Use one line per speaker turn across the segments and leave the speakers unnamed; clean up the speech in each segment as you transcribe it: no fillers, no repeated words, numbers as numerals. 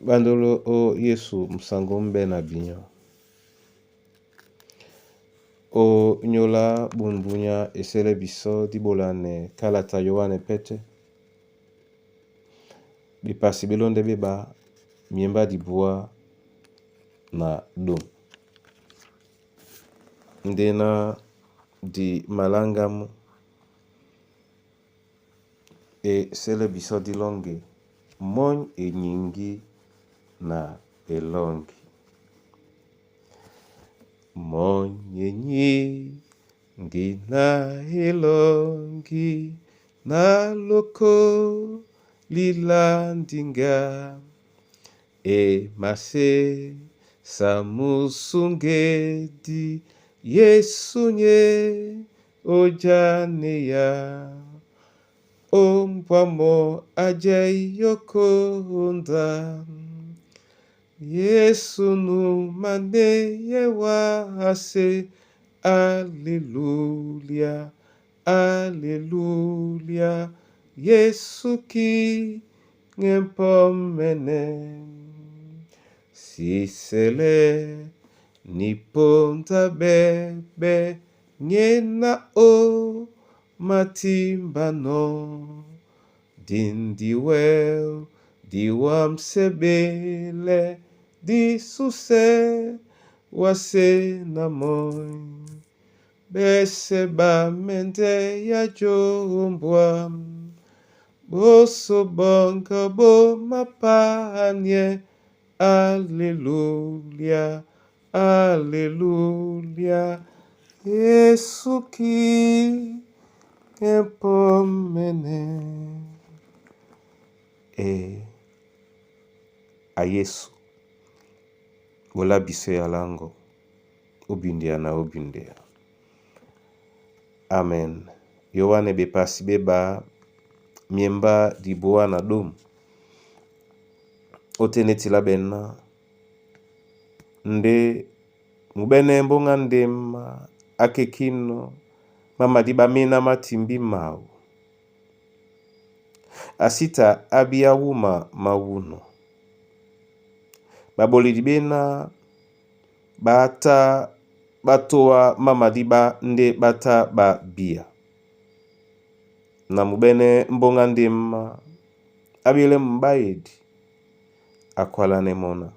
Bandolo o Yesu msangombe na binyo. O nyola bunbunya esele biso dibolane kalata yoane pete. Bipasi bilonde biba miemba dibua na dum. Ndena di malangamu e sele biso dilonge mon e nyingi na elongi. Monyenyi ngina elongi na loko lilandinga e mase samusungedi yesunye ojaneya ompwamo ajay yokonda Yesu nu maneye wase, Alleluia, Alleluia, Yesu ki ngempomene. Sisele niponta bebe nyena o matimbano. Dindiwel diwam sebele di suse wase namoy beseba mente ya jombwam boso bonka bo mapanye Alleluia, Alleluia, Yesu ki empomene. A Yesu wala biso ya lango obindia na obindia. Amen. Yohane bepasi beba miemba diboa na dom. Otenetila benna nde mubene mbonga ndema akekino mama diba mina matimbi mau. Asita abia wuma mawuno. Baboli dibena bata batoa mama diba nde bata ba bia. Na mubene mbonga ndema abile mbaedi akwala nemona.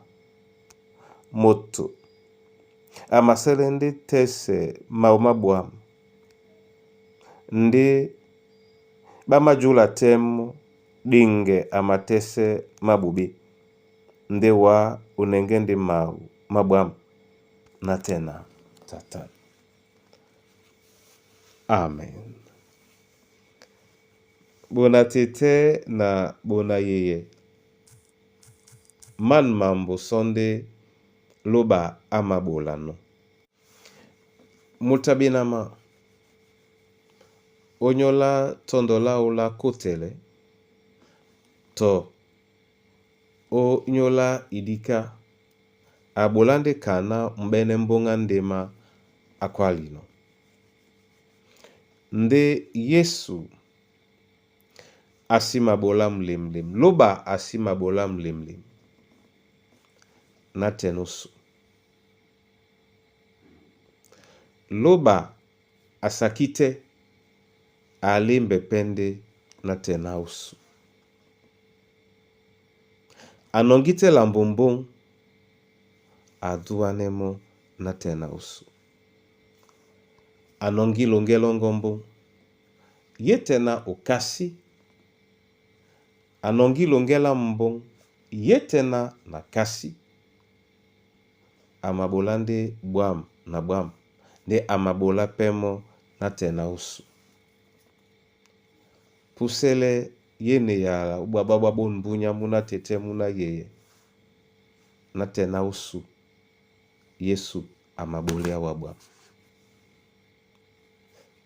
Moto amasele nde tese maumabwam. Nde bamajula temu dinge amatese mabubi. Nde wa unengende mabwam na tena tata. Amen. Bona tete na bona yeye. Man mambo sonde loba amabola no. Mutabinama onyola tondola ola kotele to o nyola idika abolande kana mbene mbonga ndema akwalino. Nde Yesu asima bola mlemlem. Loba asima bola mlemlem. Na tenosu. Loba asakite alimbe pende na tenausu. Anongite lambombong aduanemo na tenausu. Anongi longelongombo yetena okasi. Anongi longela mbong yetena na kasi. Amabolande buam na buam. Ne amabola pemo na tenausu. Pusele yene ya ubababa bonbunya muna tete muna yeye. Na tenausu. Yesu amabolea wabwa.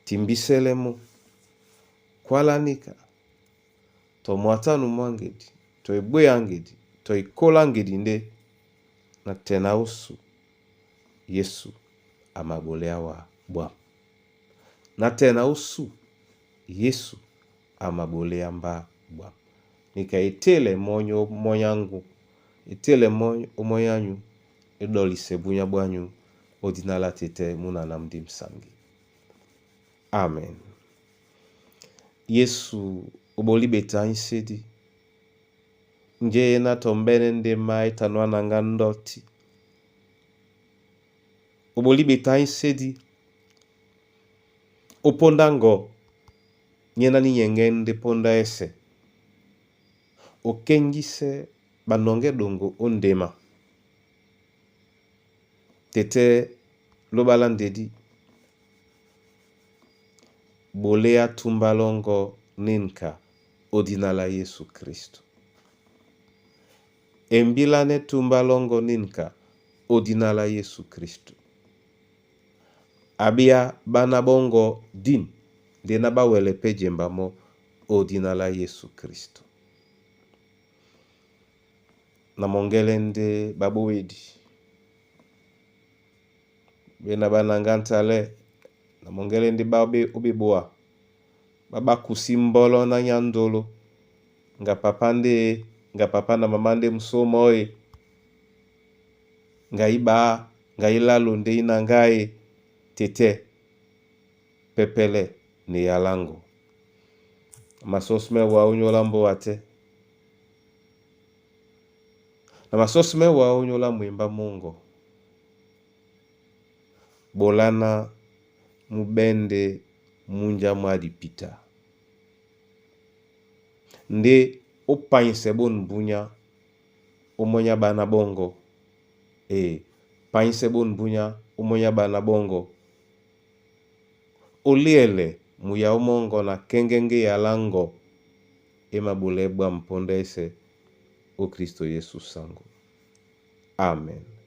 Timbiselemo kwala nika. To mwatanu mwangedi. To ibwe angedi. To ikola angedi nde. Na tenausu. Yesu amabolea wabwa. Na tenausu. Yesu amabolea mba bwa. Nika itele monyangu etele omoyanyu edolise bunya bwanyu odinala tete muna namdi msangi. Amen. Yesu obolibeta insedi nje na tombene ndema itanwa nanga ndoti. Obolibeta insedi opondango nyena ni nyengende ponda ese okengise banonge dongo ondema tete lobala ndedi bolea tumbalongo ninka odinala Yesu Kristo. Embilane tumbalongo ninka odinala Yesu Kristo. Abia banabongo din dena bawele pejembamo odinala Yesu Kristo. Na mongelende babuwedi bena banangantale na mongelende babe ubiboa baba kusimbolo na nyandolo nga papa na mamande msomoe nga iba nga ilalo nde inangae tete pepele ni yalango masosme wa unyolambo wate na masosme wa unyola mwimba Mungu bolana mubende munja mwadipita nde opanyise bon bunya umonya bana bongo panyise bon bunya umonya bana bongo oliele muya umongo na kengenge ya lango emabulebwa mpondese o Kristo Yesu sangu. Amen.